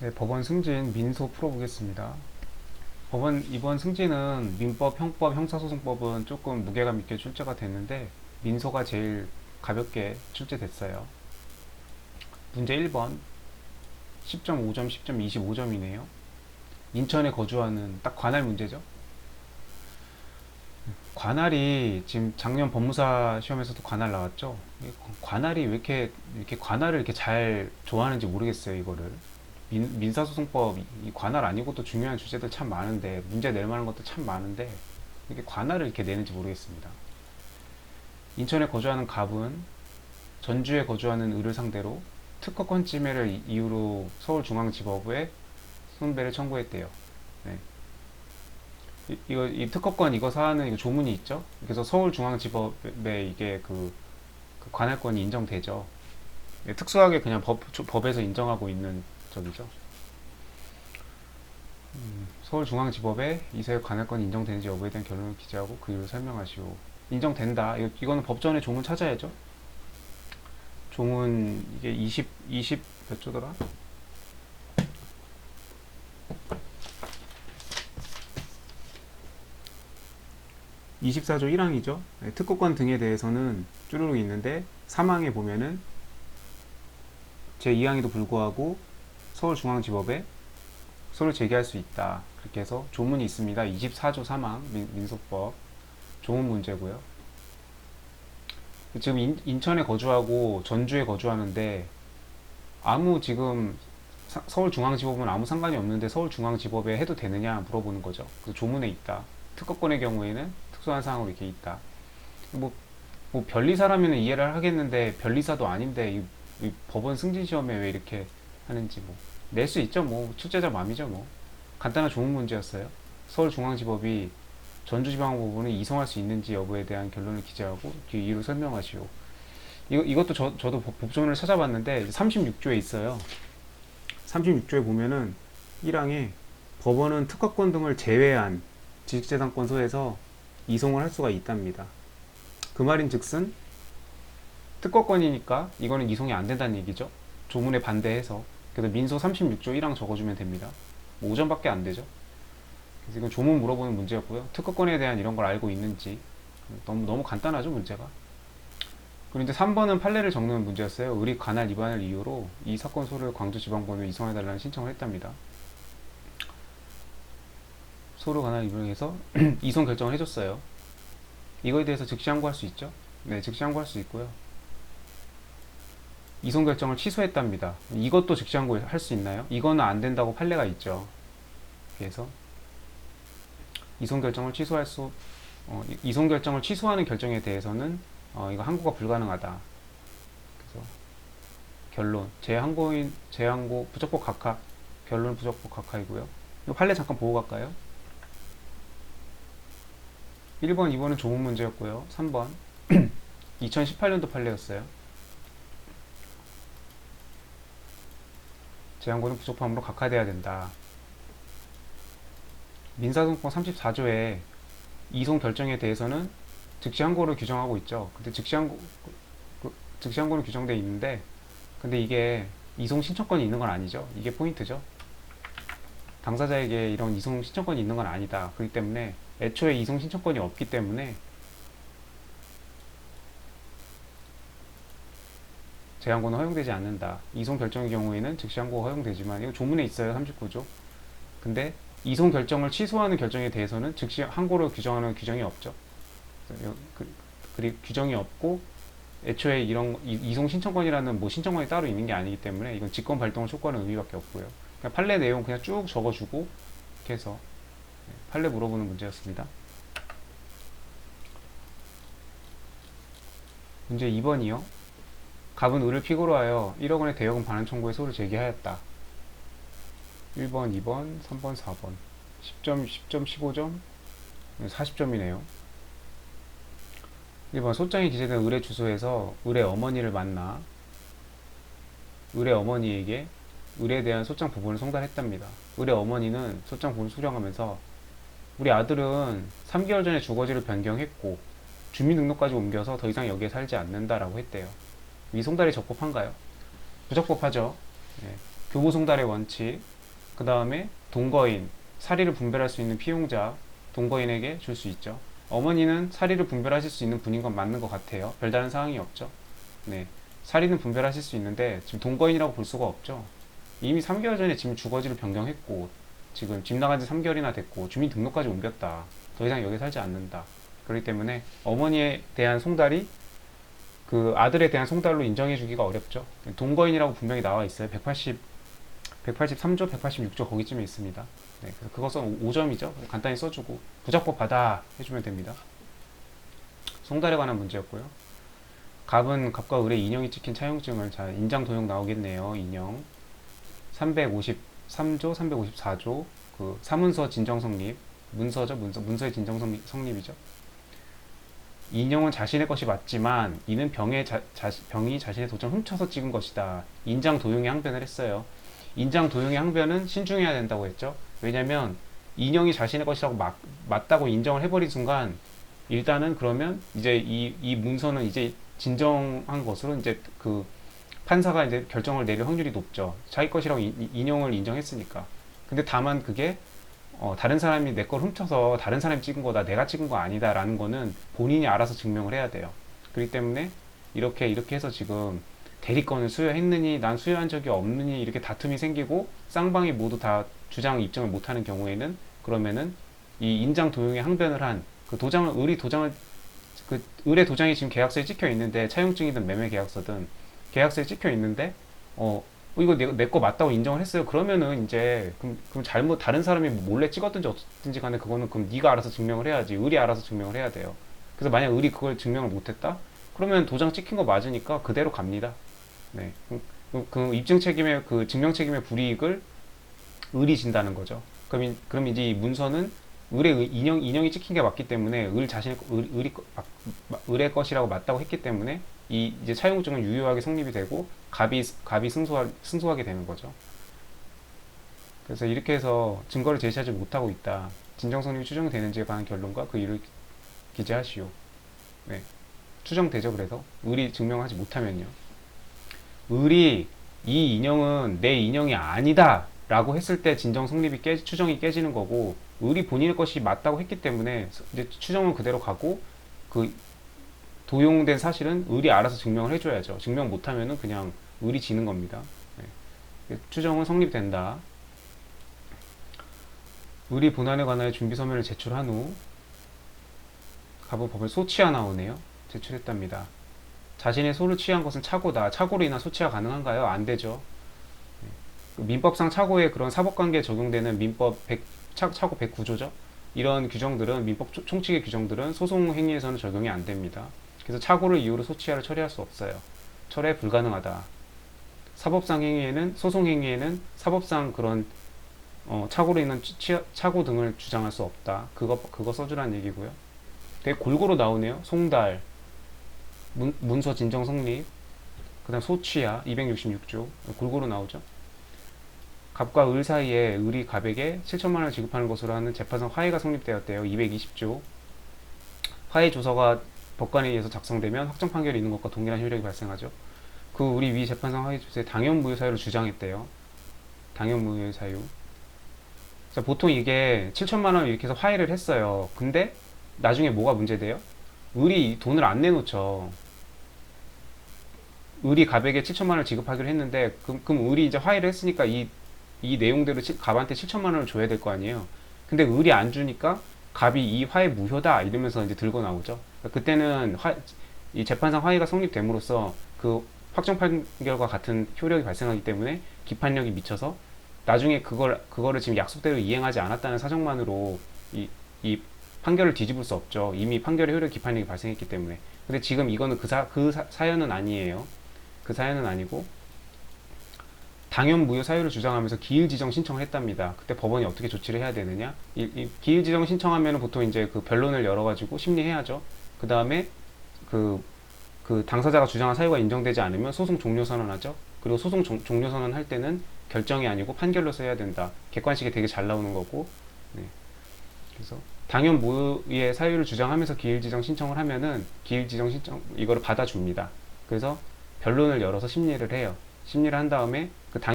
네, 법원 승진 민소 풀어보겠습니다. 이번 승진은 민법, 형법, 형사소송법은 조금 무게감 있게 출제가 됐는데 민소가 제일 가볍게 출제됐어요. 문제 1번 10.5점, 10점, 25점이네요. 인천에 거주하는 딱 관할 문제죠. 관할이 지금 작년 법무사 시험에서도 관할 나왔죠. 관할이 왜 이렇게 관할을 이렇게 잘 좋아하는지 모르겠어요, 이거를. 민사소송법 이 관할 아니고도 중요한 주제들 참 많은데 문제 낼 만한 것도 참 많은데 이게 관할을 이렇게 내는지 모르겠습니다. 인천에 거주하는 갑은 전주에 거주하는 을을 상대로 특허권 침해를 이유로 서울중앙지법에 손배를 청구했대요. 네. 이 특허권 이거 사안은 이거 조문이 있죠. 그래서 서울중앙지법에 이게 그 관할권이 인정되죠. 네, 특수하게 그냥 법에서 인정하고 있는 적이죠. 서울중앙지법에 이사회 관할권이 인정되는지 여부에 대한 결론을 기재하고 그 이유를 설명하시오. 인정된다. 이거는 법전에 조문 찾아야죠. 조문 이게 20 몇 조더라? 24조 1항이죠. 특허권 등에 대해서는 쭈루룩 있는데 3항에 보면은 제2항에도 불구하고 서울중앙지법에 소를 제기할 수 있다. 그렇게 해서 조문이 있습니다. 24조 3항 민소법 조문 문제고요. 지금 인천에 거주하고 전주에 거주하는데 아무 지금 서울중앙지법은 아무 상관이 없는데 서울중앙지법에 해도 되느냐 물어보는 거죠. 그 조문에 있다. 특허권의 경우에는 특수한 사항으로 이렇게 있다. 뭐, 뭐 변리사라면 이해를 하겠는데 변리사도 아닌데 이 법원 승진 시험에 왜 이렇게 하는지 뭐 낼 수 있죠. 뭐 출제자 맘이죠. 뭐 간단한 조문 문제였어요. 서울중앙지법이 전주지방법원을 이송할 수 있는지 여부에 대한 결론을 기재하고 이유를 설명하시오. 이것도 저도 법조문을 찾아봤는데 36조에 있어요. 36조에 보면은 1항에 법원은 특허권 등을 제외한 지식재산권 소에서 이송을 할 수가 있답니다. 그 말인 즉슨 특허권이니까 이거는 이송이 안 된다는 얘기죠. 조문에 반대해서. 그래서 민소 36조 1항 적어주면 됩니다. 뭐 5점밖에 안 되죠. 그래서 이건 조문 물어보는 문제였고요. 특허권에 대한 이런 걸 알고 있는지. 너무 간단하죠, 문제가. 그런데 3번은 판례를 적는 문제였어요. 을이 관할 위반을 이유로 이 사건 소를 광주지방법원에 이송해달라는 신청을 했답니다. 소로 관할 위반을 해서 이송 결정을 해줬어요. 이거에 대해서 즉시 항고할 수 있죠? 네, 즉시 항고할 수 있고요. 이송 결정을 취소했답니다. 이것도 즉시 항고할 수 있나요? 이거는 안 된다고 판례가 있죠. 그래서 이송 결정을 이송 결정을 취소하는 결정에 대해서는 이거 항고가 불가능하다. 그래서 결론 재항고 부적법 각하. 결론 부적법 각하이고요. 이 판례 잠깐 보고 갈까요? 1번, 2번은 조문 문제였고요. 3번 2018년도 판례였어요. 재항고는 부적법함으로 각하돼야 된다. 민사소송법 34조에 이송 결정에 대해서는 즉시 항고를 규정하고 있죠. 근데 즉시 항고는 규정돼 있는데 근데 이게 이송 신청권이 있는 건 아니죠. 이게 포인트죠. 당사자에게 이런 이송 신청권이 있는 건 아니다. 그렇기 때문에 애초에 이송 신청권이 없기 때문에 재항고는 허용되지 않는다. 이송 결정의 경우에는 즉시 항고가 허용되지만 이거 조문에 있어요. 39조. 근데 이송 결정을 취소하는 결정에 대해서는 즉시 항고를 규정하는 규정이 없죠. 규정이 없고 애초에 이런 이송 신청권이라는 뭐 신청권이 따로 있는 게 아니기 때문에 이건 직권 발동을 촉구하는 의미밖에 없고요. 그냥 판례 내용 그냥 쭉 적어주고 이렇게 해서 판례 물어보는 문제였습니다. 문제 2번이요. 갑은 을을 피고로 하여 1억 원의 대여금 반환 청구에 소를 제기하였다. 1번, 2번, 3번, 4번 10점, 10점, 15점, 40점이네요. 1번 소장에 기재된 을의 주소에서 을의 어머니를 만나 을의 어머니에게 을에 대한 소장 부분을 송달했답니다. 을의 어머니는 소장 부분을 수령하면서 우리 아들은 3개월 전에 주거지를 변경했고 주민등록까지 옮겨서 더 이상 여기에 살지 않는다라고 했대요. 이 송달이 적법한가요? 부적법하죠. 네. 교부송달의 원칙, 그 다음에 동거인, 사리를 분별할 수 있는 피용자, 동거인에게 줄 수 있죠. 어머니는 사리를 분별하실 수 있는 분인 건 맞는 것 같아요. 별다른 사항이 없죠. 네. 사리는 분별하실 수 있는데 지금 동거인이라고 볼 수가 없죠. 이미 3개월 전에 지금 주거지를 변경했고 지금 집 나간 지 3개월이나 됐고 주민등록까지 옮겼다. 더 이상 여기 살지 않는다. 그렇기 때문에 어머니에 대한 송달이 그 아들에 대한 송달로 인정해 주기가 어렵죠. 동거인이라고 분명히 나와 있어요. 183조, 186조 거기쯤에 있습니다. 네, 그래서 그것은 5점이죠. 간단히 써주고 부적법 받아 해주면 됩니다. 송달에 관한 문제였고요. 갑은 갑과 을의 인형이 찍힌 차용증을 자 인장 도용 나오겠네요. 인형 353조, 354조 그 사문서 진정 성립 문서죠. 문서의 진정 성립이죠. 인형은 자신의 것이 맞지만 이는 병이 자신의 도장을 훔쳐서 찍은 것이다. 인장 도용의 항변을 했어요. 인장 도용의 항변은 신중해야 된다고 했죠. 왜냐면 인형이 자신의 것이라고 맞다고 인정을 해버린 순간 일단은 그러면 이제 이 문서는 이제 진정한 것으로 이제 그 판사가 이제 결정을 내릴 확률이 높죠. 자기 것이라고 인형을 인정했으니까. 근데 다만 그게 다른 사람이 내 걸 훔쳐서 다른 사람이 찍은 거다, 내가 찍은 거 아니다 라는 거는 본인이 알아서 증명을 해야 돼요. 그렇기 때문에 이렇게 해서 지금 대리건을 수여했느니 난 수여한 적이 없느니 이렇게 다툼이 생기고 쌍방이 모두 다 주장 입증을 못하는 경우에는 그러면은 이 인장 도용의 항변을 한 그 도장을 그 을의 도장이 지금 계약서에 찍혀 있는데 차용증이든 매매 계약서든 계약서에 찍혀 있는데 이거 내 거 맞다고 인정을 했어요. 그러면은 이제 그럼 잘못 다른 사람이 몰래 찍었든지 어떻든지 간에 그거는 그럼 네가 알아서 증명을 해야지. 을이 알아서 증명을 해야 돼요. 그래서 만약 을이 그걸 증명을 못했다? 그러면 도장 찍힌 거 맞으니까 그대로 갑니다. 네. 그 입증 책임의 그 증명 책임의 불이익을 을이 진다는 거죠. 그럼 이제 이 문서는 을의 인형이 찍힌 게 맞기 때문에 을의 것이라고 맞다고 했기 때문에 이 이제 차용증은 유효하게 성립이 되고 갑이 승소하게 되는 거죠. 그래서 이렇게 해서 증거를 제시하지 못하고 있다. 진정 성립이 추정되는지에 관한 결론과 그 이유를 기재하시오. 네. 추정되죠. 그래서 을이 증명하지 못하면요. 을이 이 인형은 내 인형이 아니다 라고 했을 때 진정 성립이 추정이 깨지는 거고, 을이 본인의 것이 맞다고 했기 때문에 이제 추정은 그대로 가고 그 도용된 사실은 을이 알아서 증명을 해줘야죠. 증명 못하면은 그냥 을이 지는 겁니다. 네. 추정은 성립된다. 을이 본안에 관하여 준비서면을 제출한 후 갑은 법을 소취하 나오네요. 제출했답니다. 자신의 소를 취한 것은 착오다. 착오로 인한 소취가 가능한가요? 안 되죠. 민법상 착오에 그런 사법관계에 적용되는 착오 109조죠. 이런 규정들은 민법 총칙의 규정들은 소송 행위에서는 적용이 안 됩니다. 그래서 착오를 이유로 소취하를 처리할 수 없어요. 철회 불가능하다. 사법상 행위에는 소송 행위에는 사법상 그런 착오로 인한 착오 등을 주장할 수 없다. 그거 써주라는 얘기고요. 되게 골고루 나오네요. 송달, 문서 진정 성립, 그다음 소취하 266조 골고루 나오죠. 갑과 을 사이에 을이 갑에게 7천만 원을 지급하는 것으로 하는 재판상 화해가 성립되었대요. 220조. 화해 조서가 법관에 의해서 작성되면 확정 판결이 있는 것과 동일한 효력이 발생하죠. 그 우리 위 재판상 화해 조서에 당연 무효 사유를 주장했대요. 당연 무효 사유. 보통 이게 7천만 원 이렇게 해서 화해를 했어요. 근데 나중에 뭐가 문제돼요? 을이 돈을 안 내놓죠. 을이 갑에게 7천만 원을 지급하기로 했는데 그럼 을이 이제 화해를 했으니까 이 내용대로 갑한테 7천만 원을 줘야 될 거 아니에요. 근데 을이 안 주니까 갑이 이 화해 무효다 이러면서 이제 들고 나오죠. 그때는 이 재판상 화해가 성립됨으로써 그 확정 판결과 같은 효력이 발생하기 때문에 기판력이 미쳐서 나중에 그거를 지금 약속대로 이행하지 않았다는 사정만으로 이 판결을 뒤집을 수 없죠. 이미 판결의 효력 기판력이 발생했기 때문에. 근데 지금 이거는 그 사연은 아니에요. 그 사연은 아니고 당연 무효 사유를 주장하면서 기일 지정 신청을 했답니다. 그때 법원이 어떻게 조치를 해야 되느냐? 이 기일 지정 신청하면 보통 이제 그 변론을 열어가지고 심리해야죠. 그 다음에 그 당사자가 주장한 사유가 인정되지 않으면 소송 종료 선언하죠. 그리고 소송 종료 선언할 때는 결정이 아니고 판결로 써야 된다. 객관식이 되게 잘 나오는 거고. 네. 그래서 당연 무효의 사유를 주장하면서 기일 지정 신청을 하면은 기일 지정 신청 이거를 받아줍니다. 그래서 변론을 열어서 심리를 해요. 심리를 한 다음에 그